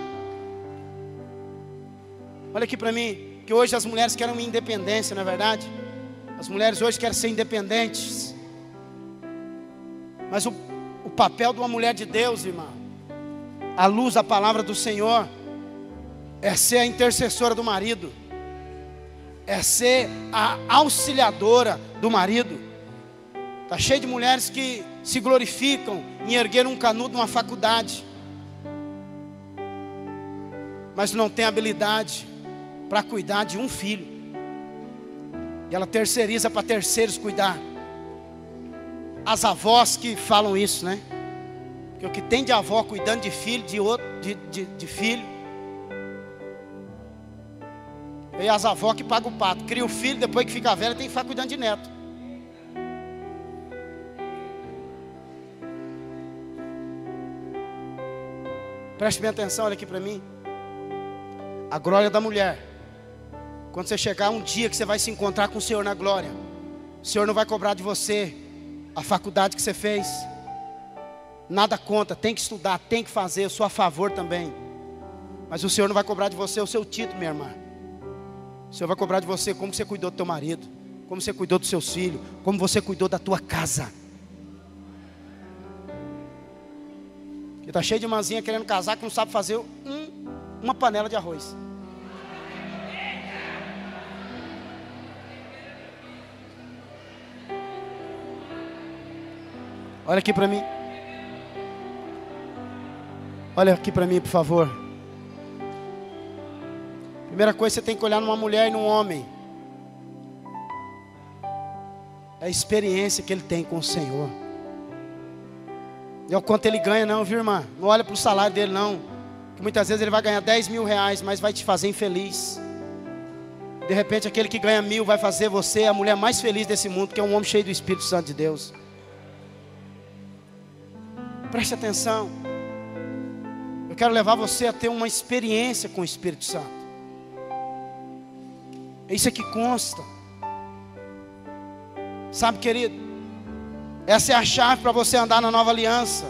Speaker 1: Olha aqui para mim, que hoje as mulheres querem uma independência, não é verdade? As mulheres hoje querem ser independentes. Mas o papel de uma mulher de Deus, irmão, à luz da palavra do Senhor, é ser a intercessora do marido, é ser a auxiliadora do marido. Está cheio de mulheres que se glorificam em erguer um canudo numa faculdade, mas não tem habilidade para cuidar de um filho. E ela terceiriza para terceiros cuidar. As avós que falam isso, né? Porque o que tem de avó cuidando de filho, de filho. E as avós que pagam o pato, cria o filho, depois que fica velho tem que ficar cuidando de neto. Preste bem atenção, olha aqui para mim. A glória da mulher. Quando você chegar um dia que você vai se encontrar com o Senhor na glória, o Senhor não vai cobrar de você a faculdade que você fez. Nada conta, tem que estudar, tem que fazer, eu sou a favor também. Mas o Senhor não vai cobrar de você o seu título, minha irmã. O Senhor vai cobrar de você como você cuidou do teu marido, como você cuidou dos seus filhos, como você cuidou da tua casa. Porque está cheio de irmãzinha querendo casar que não sabe fazer uma panela de arroz. Olha aqui para mim. Olha aqui para mim, por favor. Primeira coisa, você tem que olhar numa mulher e num homem. É a experiência que ele tem com o Senhor. Não é o quanto ele ganha não, viu, irmã? Não olha para o salário dele não. Porque muitas vezes ele vai ganhar 10 mil reais, mas vai te fazer infeliz. De repente aquele que ganha 1.000 vai fazer você a mulher mais feliz desse mundo, que é um homem cheio do Espírito Santo de Deus. Preste atenção. Eu quero levar você a ter uma experiência com o Espírito Santo. É isso que consta. Sabe, querido, essa é a chave para você andar na nova aliança.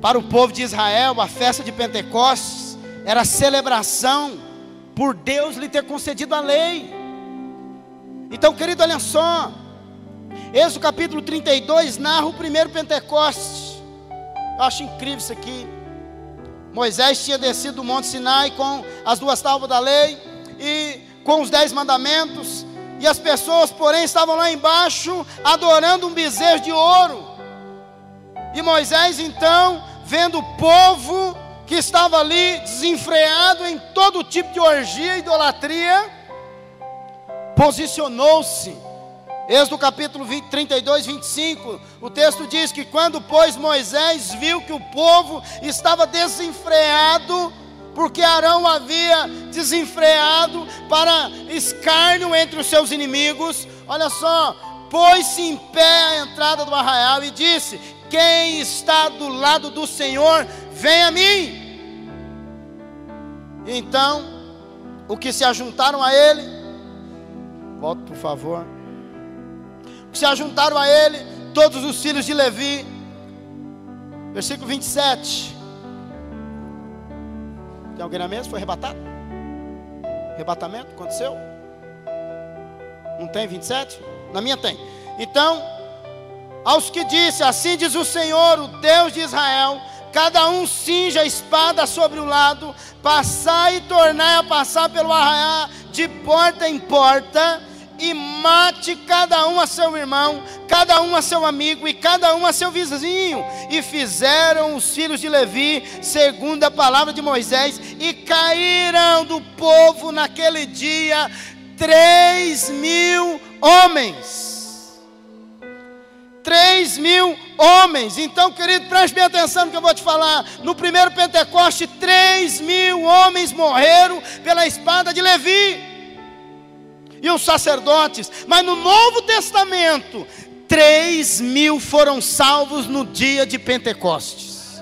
Speaker 1: Para o povo de Israel, a festa de Pentecostes era a celebração por Deus lhe ter concedido a lei. Então, querido, olha só, Êxodo capítulo 32 narra o primeiro Pentecostes. Eu acho incrível isso aqui. Moisés tinha descido do monte Sinai com as 2 tábuas da lei e com os 10 mandamentos, e as pessoas, porém, estavam lá embaixo adorando um bezerro de ouro. E Moisés, então, vendo o povo que estava ali desenfreado em todo tipo de orgia e idolatria, posicionou-se. Êxodo capítulo 32, 25, o texto diz que quando, pois, Moisés viu que o povo estava desenfreado, porque Arão havia desenfreado para escárnio entre os seus inimigos, olha só, pôs-se em pé à entrada do arraial e disse: quem está do lado do Senhor, vem a mim. Então, o que se ajuntaram a ele, volte por favor, se ajuntaram a ele todos os filhos de Levi, versículo 27, tem alguém na mesa? Foi arrebatado? Arrebatamento, aconteceu? Não tem 27? Na minha tem. Então, aos que disse, assim diz o Senhor, o Deus de Israel, cada um cinja a espada sobre o lado, passai e tornai a passar pelo arraial de porta em porta, e mate cada um a seu irmão, cada um a seu amigo, e cada um a seu vizinho. E fizeram os filhos de Levi, segundo a palavra de Moisés, e caíram do povo naquele dia 3.000 homens. 3.000 homens. Então, querido, preste bem atenção no que eu vou te falar. No primeiro Pentecoste, 3.000 homens morreram pela espada de Levi e os sacerdotes. Mas no Novo Testamento, 3.000 foram salvos no dia de Pentecostes.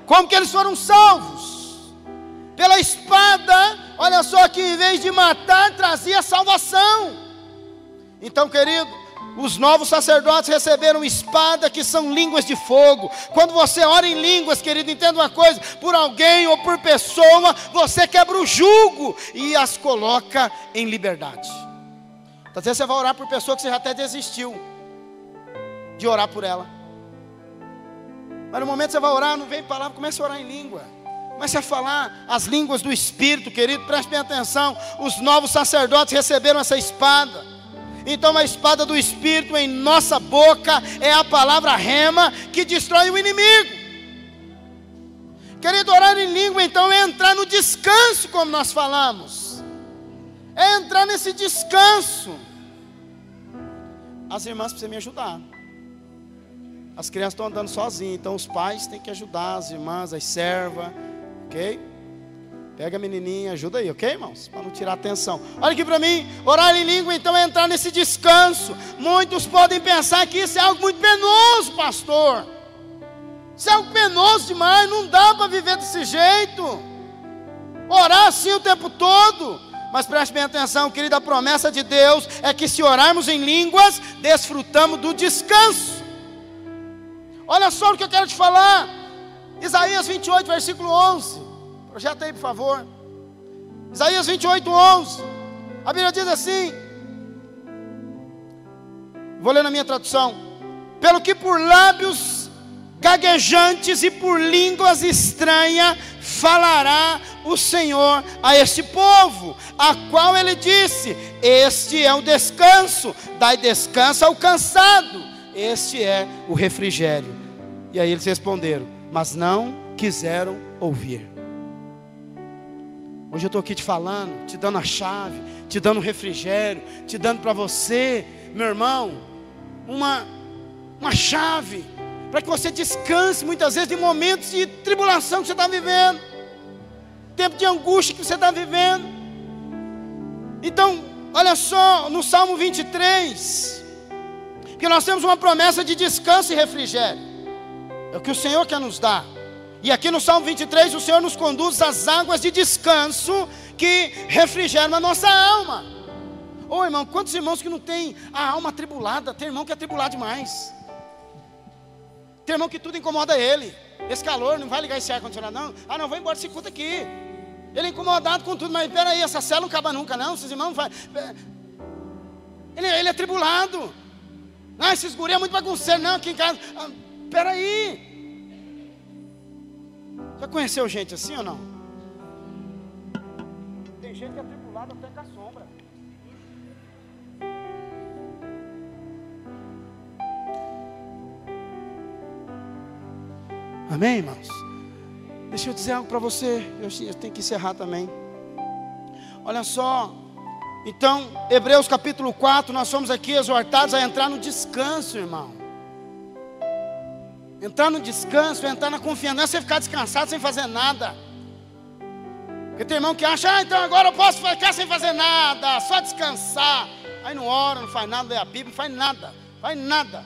Speaker 1: Como que eles foram salvos? Pela espada. Olha só, que em vez de matar, trazia salvação. Então, querido, os novos sacerdotes receberam espada, que são línguas de fogo. Quando você ora em línguas, querido, entenda uma coisa: por alguém ou por pessoa, você quebra o jugo e as coloca em liberdade. Às vezes você vai orar por pessoa que você já até desistiu de orar por ela, mas no momento que você vai orar, não vem palavra, comece a orar em língua, comece a falar as línguas do Espírito. Querido, preste bem atenção. Os novos sacerdotes receberam essa espada. Então a espada do Espírito em nossa boca é a palavra rema, que destrói o inimigo. Querido, orar em língua então é entrar no descanso, como nós falamos, é entrar nesse descanso. As irmãs precisam me ajudar. As crianças estão andando sozinhas, então os pais têm que ajudar as irmãs, as servas, ok? Pega a menininha, ajuda aí, ok, irmãos? Para não tirar a atenção. Olha aqui para mim, orar em língua então é entrar nesse descanso. Muitos podem pensar que isso é algo muito penoso, pastor. Isso é algo penoso demais, não dá para viver desse jeito. Orar assim o tempo todo. Mas preste bem atenção, querida, a promessa de Deus é que se orarmos em línguas, desfrutamos do descanso. Olha só o que eu quero te falar. Isaías 28, versículo 11. Projeta aí, por favor. Isaías 28, 11. A Bíblia diz assim, vou ler na minha tradução: pelo que por lábios gaguejantes e por línguas estranhas falará o Senhor a este povo, a qual ele disse: este é o descanso, dai descanso ao cansado, este é o refrigério. E aí eles responderam, mas não quiseram ouvir. Hoje eu estou aqui te falando, te dando a chave, te dando refrigério, te dando para você, meu irmão, uma chave, para que você descanse muitas vezes de momentos de tribulação que você está vivendo, tempo de angústia que você está vivendo. Então, olha só, no Salmo 23, que nós temos uma promessa de descanso e refrigério, é o que o Senhor quer nos dar. E aqui no Salmo 23, o Senhor nos conduz às águas de descanso que refrigeram a nossa alma. Ô irmão, quantos irmãos que não tem a alma atribulada? Tem irmão que é atribulado demais. Tem irmão que tudo incomoda ele. Esse calor, não vai ligar esse ar-condicionado não? Ah não, vou embora desse culto aqui. Ele é incomodado com tudo, mas peraí, essa cela não acaba nunca não. Esses irmãos não vai... Ele é atribulado. Ah, esses guri é muito bagunceiro, não, aqui em casa. Ah, peraí. Já conheceu gente assim ou não? Tem gente que é atribulada até com a sombra. Amém, irmãos? Deixa eu dizer algo para você, eu tenho que encerrar também. Olha só, então, Hebreus capítulo 4, nós somos aqui exortados a entrar no descanso, irmão. Entrar no descanso, entrar na confiança, não é você ficar descansado sem fazer nada. Porque tem irmão que acha, então agora eu posso ficar sem fazer nada, só descansar. Aí não ora, não faz nada, lê a Bíblia, não faz nada.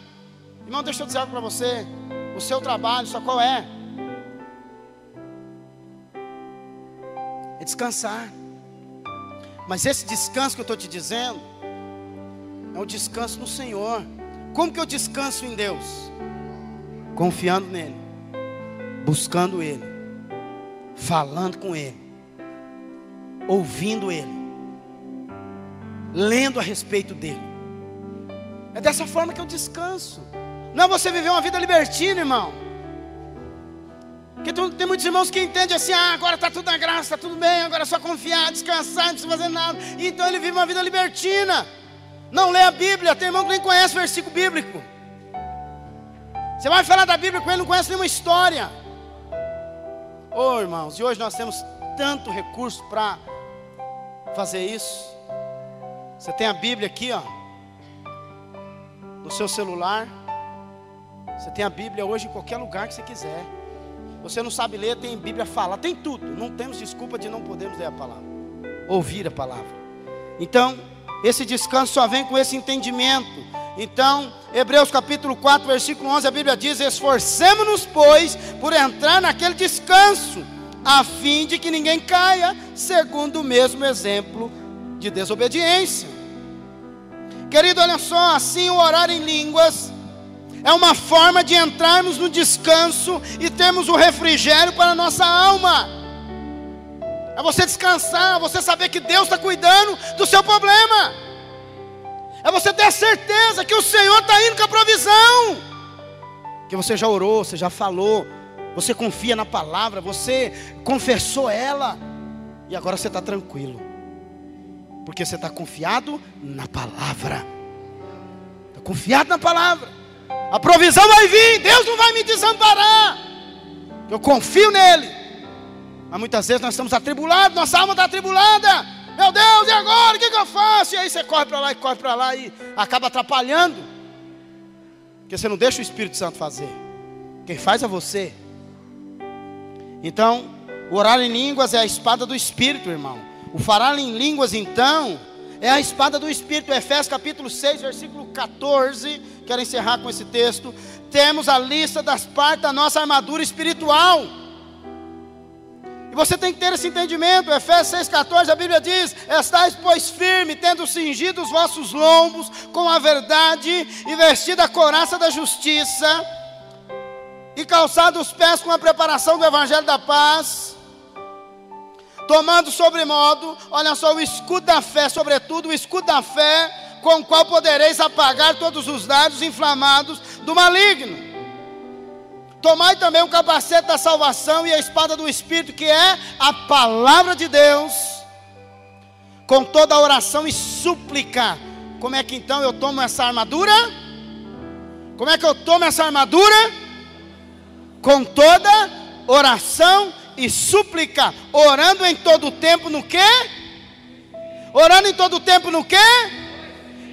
Speaker 1: Irmão, deixa eu dizer algo para você. O seu trabalho, só qual é? É descansar. Mas esse descanso que eu estou te dizendo é um descanso no Senhor. Como que eu descanso em Deus? Confiando nele, buscando Ele, falando com Ele, ouvindo Ele, lendo a respeito dEle. É dessa forma que eu descanso. Não é você viver uma vida libertina, irmão. Porque tem muitos irmãos que entendem assim, agora está tudo na graça, está tudo bem, agora é só confiar, descansar, não precisa fazer nada. E então ele vive uma vida libertina. Não lê a Bíblia, tem irmão que nem conhece o versículo bíblico. Você vai falar da Bíblia com ele, não conhece nenhuma história. Irmãos, e hoje nós temos tanto recurso para fazer isso. Você tem a Bíblia aqui, no seu celular. Você tem a Bíblia hoje em qualquer lugar que você quiser. Você não sabe ler, tem Bíblia fala, tem tudo. Não temos desculpa de não podermos ler a palavra, ouvir a palavra. Então, esse descanso só vem com esse entendimento. Então, Hebreus capítulo 4, versículo 11, a Bíblia diz: esforcemo-nos, pois, por entrar naquele descanso, a fim de que ninguém caia, segundo o mesmo exemplo de desobediência. Querido, olha só, assim o orar em línguas é uma forma de entrarmos no descanso e termos o refrigério para a nossa alma. É você descansar, você saber que Deus está cuidando do seu problema. É você ter a certeza que o Senhor está indo com a provisão. Que você já orou, você já falou, você confia na palavra, você confessou ela. E agora você está tranquilo. Porque você está confiado na palavra. Está confiado na palavra. A provisão vai vir, Deus não vai me desamparar. Eu confio nele. Mas muitas vezes nós estamos atribulados, nossa alma está atribulada. Meu Deus, e agora? O que eu faço? E aí você corre para lá e acaba atrapalhando. Porque você não deixa o Espírito Santo fazer. Quem faz é você. Então, o orar em línguas é a espada do Espírito, irmão. O falar em línguas, então, é a espada do Espírito. Efésios capítulo 6, versículo 14. Quero encerrar com esse texto. Temos a lista das partes da nossa armadura espiritual. E você tem que ter esse entendimento. Efésios 6,14, a Bíblia diz: estais, pois, firme, tendo cingido os vossos lombos com a verdade, e vestido a couraça da justiça, e calçado os pés com a preparação do evangelho da paz, tomando sobremodo, olha só, o escudo da fé, sobretudo o escudo da fé, com o qual podereis apagar todos os dardos inflamados do maligno. Tomai também o capacete da salvação e a espada do Espírito, que é a palavra de Deus, com toda a oração e súplica. Como é que então eu tomo essa armadura? Como é que eu tomo essa armadura? Com toda oração e súplica, orando em todo o tempo no quê? Orando em todo o tempo no quê?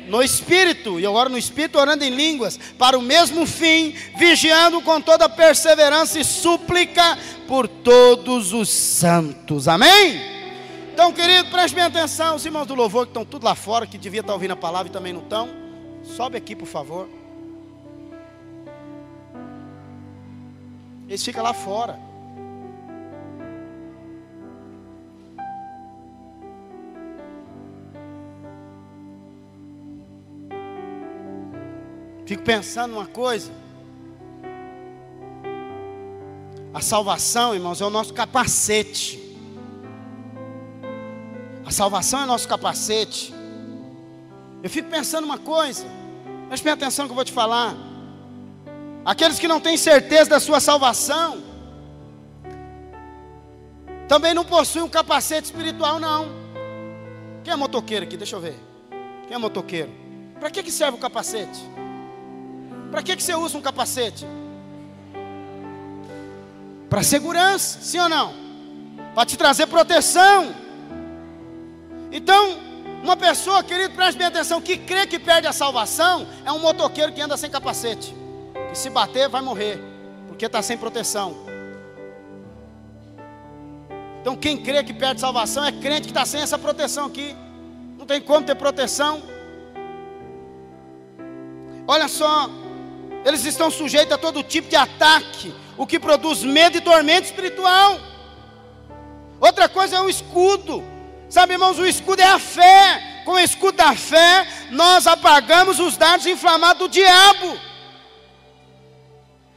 Speaker 1: No Espírito. E eu oro no Espírito, orando em línguas, para o mesmo fim, vigiando com toda perseverança e súplica por todos os santos. Amém? Então, querido, preste bem atenção. Os irmãos do louvor que estão tudo lá fora, que devia estar ouvindo a palavra e também não estão, sobe aqui, por favor. Eles ficam lá fora. Fico pensando uma coisa. A salvação, irmãos, é o nosso capacete. A salvação é o nosso capacete. Eu fico pensando uma coisa. Preste bem atenção que eu vou te falar. Aqueles que não têm certeza da sua salvação também não possuem um capacete espiritual, não. Quem é motoqueiro aqui? Deixa eu ver. Quem é motoqueiro? Para que serve o capacete? Para que você usa um capacete? para segurança, sim ou não? Para te trazer proteção. Então, uma pessoa, querido, preste bem atenção, que crê que perde a salvação, é um motoqueiro que anda sem capacete, que se bater vai morrer, porque está sem proteção. Então quem crê que perde salvação é crente que está sem essa proteção aqui. Não tem como ter proteção. Olha só, eles estão sujeitos a todo tipo de ataque, o que produz medo e tormento espiritual. Outra coisa é o escudo. Sabe, irmãos, o escudo é a fé. Com o escudo da fé, nós apagamos os dardos inflamados do diabo.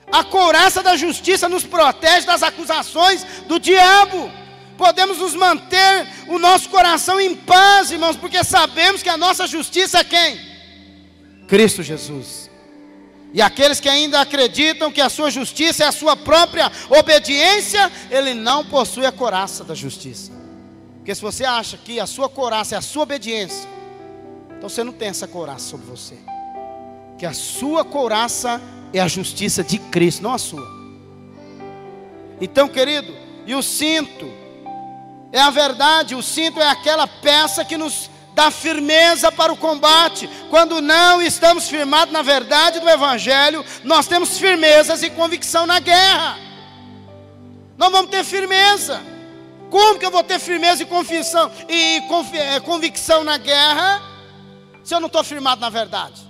Speaker 1: A couraça da justiça nos protege das acusações do diabo. Podemos nos manter o nosso coração em paz, irmãos, porque sabemos que a nossa justiça é quem? Cristo Jesus. E aqueles que ainda acreditam que a sua justiça é a sua própria obediência, ele não possui a couraça da justiça. Porque se você acha que a sua couraça é a sua obediência, então você não tem essa couraça sobre você. Que a sua couraça é a justiça de Cristo, não a sua. Então, querido, e o cinto é a verdade. O cinto é aquela peça que nos dá firmeza para o combate. Quando não estamos firmados na verdade do Evangelho, nós temos firmezas e convicção na guerra. Não vamos ter firmeza. Como que eu vou ter firmeza e convicção na guerra, se eu não estou firmado na verdade?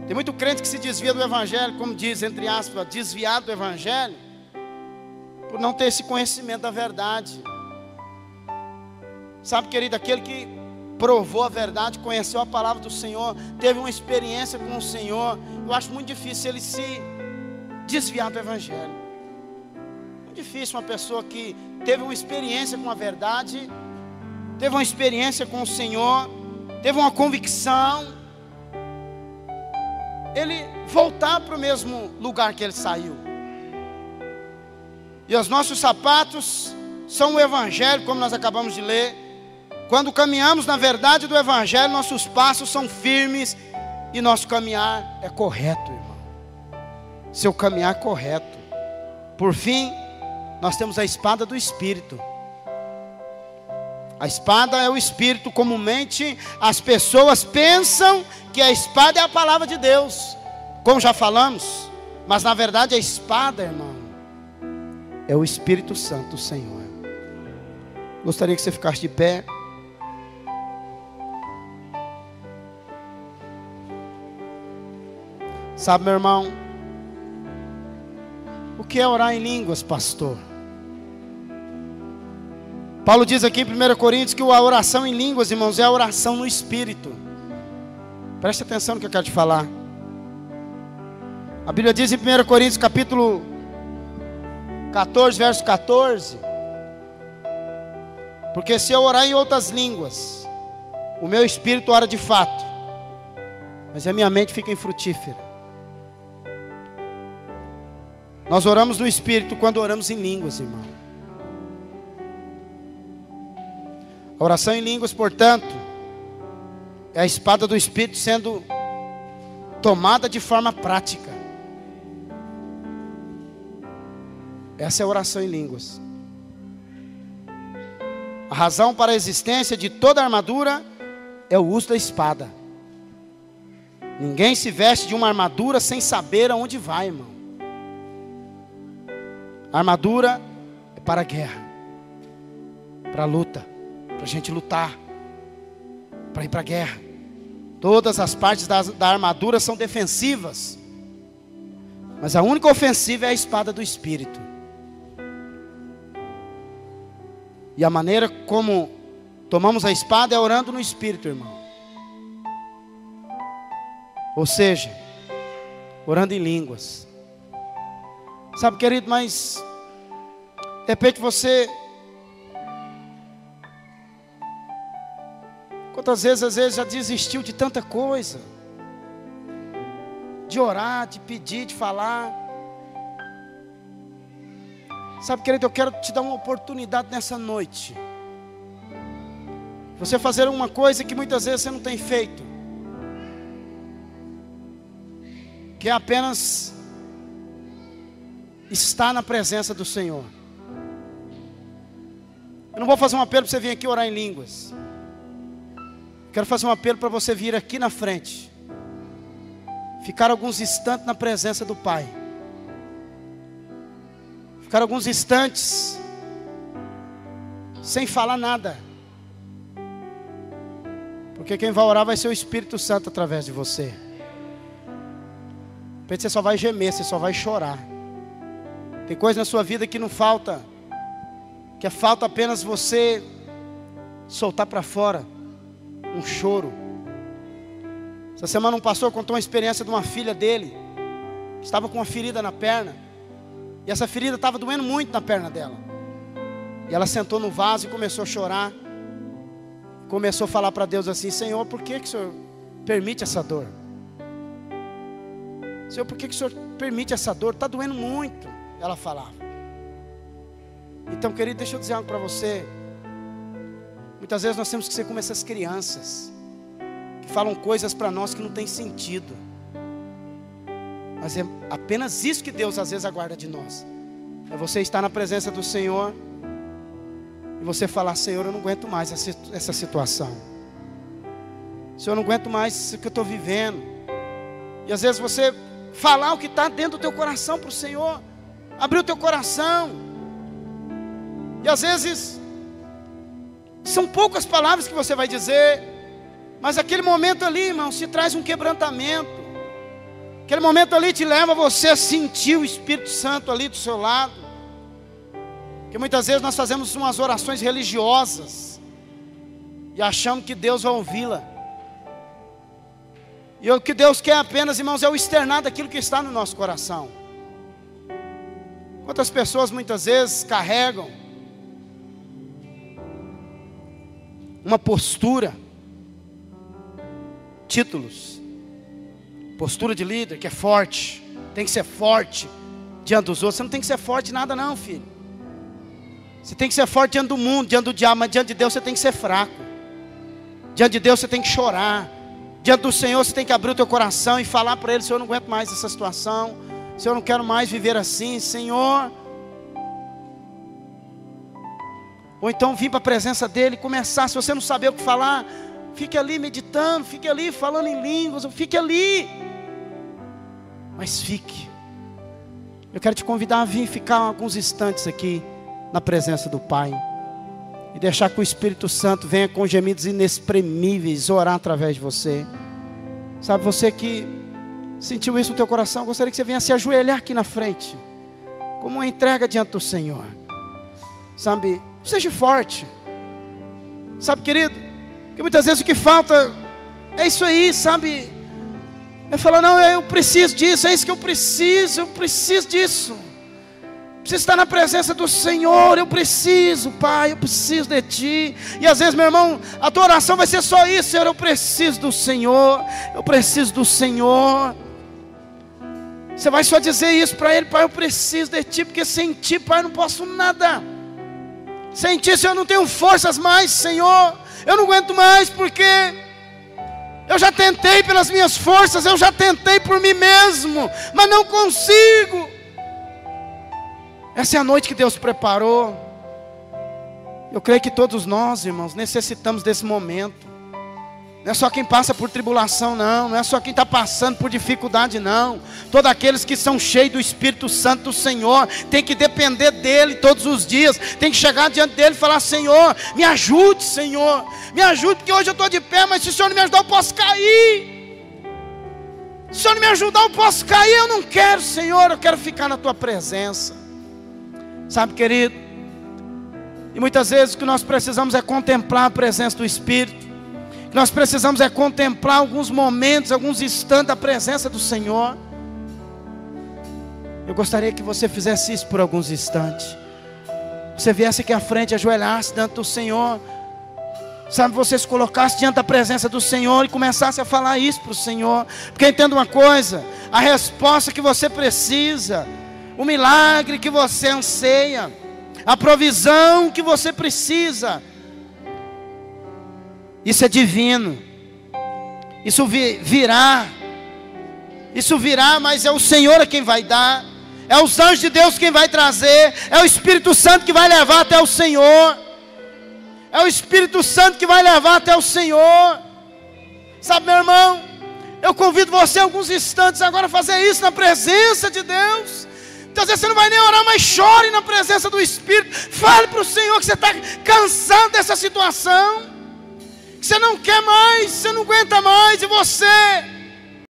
Speaker 1: Tem muito crente que se desvia do Evangelho, como diz, entre aspas, desviado do Evangelho, por não ter esse conhecimento da verdade. Sabe, querido, aquele que provou a verdade, conheceu a palavra do Senhor, teve uma experiência com o Senhor, eu acho muito difícil ele se desviar do Evangelho. Muito difícil uma pessoa que teve uma experiência com a verdade, teve uma experiência com o Senhor, teve uma convicção, ele voltar para o mesmo lugar que ele saiu. E os nossos sapatos são o Evangelho, como nós acabamos de ler. Quando caminhamos na verdade do Evangelho, nossos passos são firmes e nosso caminhar é correto, irmão. Seu caminhar é correto. Por fim, nós temos a espada do Espírito. A espada é o Espírito. Comumente as pessoas pensam que a espada é a palavra de Deus, como já falamos. Mas na verdade a espada, irmão, é o Espírito Santo do Senhor. Gostaria que você ficasse de pé. Sabe, meu irmão, o que é orar em línguas, pastor? Paulo diz aqui em 1 Coríntios que a oração em línguas, irmãos, é a oração no Espírito. Preste atenção no que eu quero te falar. A Bíblia diz em 1 Coríntios capítulo 14, verso 14: porque se eu orar em outras línguas, o meu espírito ora de fato, mas a minha mente fica infrutífera. Nós oramos no Espírito quando oramos em línguas, irmão. A oração em línguas, portanto, é a espada do Espírito sendo tomada de forma prática. Essa é a oração em línguas. A razão para a existência de toda a armadura é o uso da espada. Ninguém se veste de uma armadura sem saber aonde vai, irmão. A armadura é para a guerra, para a luta, para a gente lutar, para ir para a guerra. Todas as partes da armadura são defensivas, mas a única ofensiva é a espada do Espírito. E a maneira como tomamos a espada é orando no Espírito, irmão. Ou seja, orando em línguas. Sabe, querido, mas de repente você, quantas vezes, às vezes já desistiu de tanta coisa, de orar, de pedir, de falar. Sabe, querido, eu quero te dar uma oportunidade nessa noite. Você fazer uma coisa que muitas vezes você não tem feito, que é apenas estar na presença do Senhor. Eu não vou fazer um apelo para você vir aqui orar em línguas. Quero fazer um apelo para você vir aqui na frente, ficar alguns instantes na presença do Pai. Ficar alguns instantes sem falar nada. Porque quem vai orar vai ser o Espírito Santo através de você. De repente você só vai gemer, você só vai chorar. Tem coisa na sua vida que não falta, que falta apenas você soltar para fora um choro. Essa semana um pastor contou uma experiência de uma filha dele, que estava com uma ferida na perna, e essa ferida estava doendo muito na perna dela. E ela sentou no vaso e começou a chorar. Começou a falar para Deus assim: Senhor, por que o Senhor permite essa dor? Senhor, por que o Senhor permite essa dor? Está doendo muito, ela falava. Então, querido, deixa eu dizer algo para você. Muitas vezes nós temos que ser como essas crianças, que falam coisas para nós que não tem sentido. Mas é apenas isso que Deus às vezes aguarda de nós. É você estar na presença do Senhor e você falar: Senhor, eu não aguento mais essa situação. Senhor, eu não aguento mais isso que eu estou vivendo. E às vezes você falar o que está dentro do teu coração para o Senhor. Abrir o teu coração. E às vezes são poucas palavras que você vai dizer, mas aquele momento ali, irmão, te traz um quebrantamento. Aquele momento ali te leva a você a sentir o Espírito Santo ali do seu lado. Porque muitas vezes nós fazemos umas orações religiosas e achamos que Deus vai ouvi-la. E o que Deus quer apenas, irmãos, é o externar daquilo que está no nosso coração. Quantas pessoas muitas vezes carregam uma postura, títulos, postura de líder que é forte, tem que ser forte diante dos outros. Você não tem que ser forte em nada não, filho. Você tem que ser forte diante do mundo, diante do diabo, mas diante de Deus você tem que ser fraco. Diante de Deus você tem que chorar. Diante do Senhor você tem que abrir o teu coração e falar para Ele: Senhor, eu não aguento mais essa situação. Senhor, eu não quero mais viver assim, Senhor. Ou então vir para a presença dEle e começar. Se você não saber o que falar, fique ali meditando, fique ali falando em línguas, fique ali. Mas fique. Eu quero te convidar a vir ficar alguns instantes aqui na presença do Pai. E deixar que o Espírito Santo venha com gemidos inexprimíveis orar através de você. Sabe, você que sentiu isso no teu coração, eu gostaria que você venha se ajoelhar aqui na frente, como uma entrega diante do Senhor. Sabe, seja forte. Sabe, querido, que muitas vezes o que falta é isso aí, sabe? É falar: não, eu preciso disso, é isso que eu preciso disso. Preciso estar na presença do Senhor, eu preciso, Pai, eu preciso de Ti. E às vezes, meu irmão, a tua oração vai ser só isso: Senhor, eu preciso do Senhor, eu preciso do Senhor. Você vai só dizer isso para Ele: Pai, eu preciso de Ti, porque sem Ti, Pai, eu não posso nada. Sem Ti, Senhor, eu não tenho forças mais, Senhor. Eu não aguento mais, porque eu já tentei pelas minhas forças, eu já tentei por mim mesmo, mas não consigo. Essa é a noite que Deus preparou. Eu creio que todos nós, irmãos, necessitamos desse momento. Não é só quem passa por tribulação, não é só quem está passando por dificuldade, não. Todos aqueles que são cheios do Espírito Santo do Senhor tem que depender dEle todos os dias. Tem que chegar diante dEle e falar: Senhor, me ajude, Senhor, me ajude, porque hoje eu estou de pé, mas se o Senhor não me ajudar eu posso cair. Se o Senhor não me ajudar eu posso cair. Eu não quero, Senhor, eu quero ficar na Tua presença. Sabe, querido, e muitas vezes o que nós precisamos é contemplar a presença do Espírito. O que nós precisamos é contemplar alguns momentos, alguns instantes da presença do Senhor. Eu gostaria que você fizesse isso por alguns instantes. Você viesse aqui à frente, ajoelhasse diante do Senhor. Sabe, você se colocasse diante da presença do Senhor e começasse a falar isso para o Senhor. Porque entenda uma coisa: a resposta que você precisa, o milagre que você anseia, a provisão que você precisa, isso é divino. Isso virá. Isso virá, mas é o Senhor a quem vai dar. É os anjos de Deus quem vai trazer. É o Espírito Santo que vai levar até o Senhor. É o Espírito Santo que vai levar até o Senhor. Sabe, meu irmão, eu convido você alguns instantes agora a fazer isso na presença de Deus. Então, às vezes você não vai nem orar, mas chore na presença do Espírito. Fale para o Senhor que você está cansado dessa situação, que você não quer mais, você não aguenta mais, e você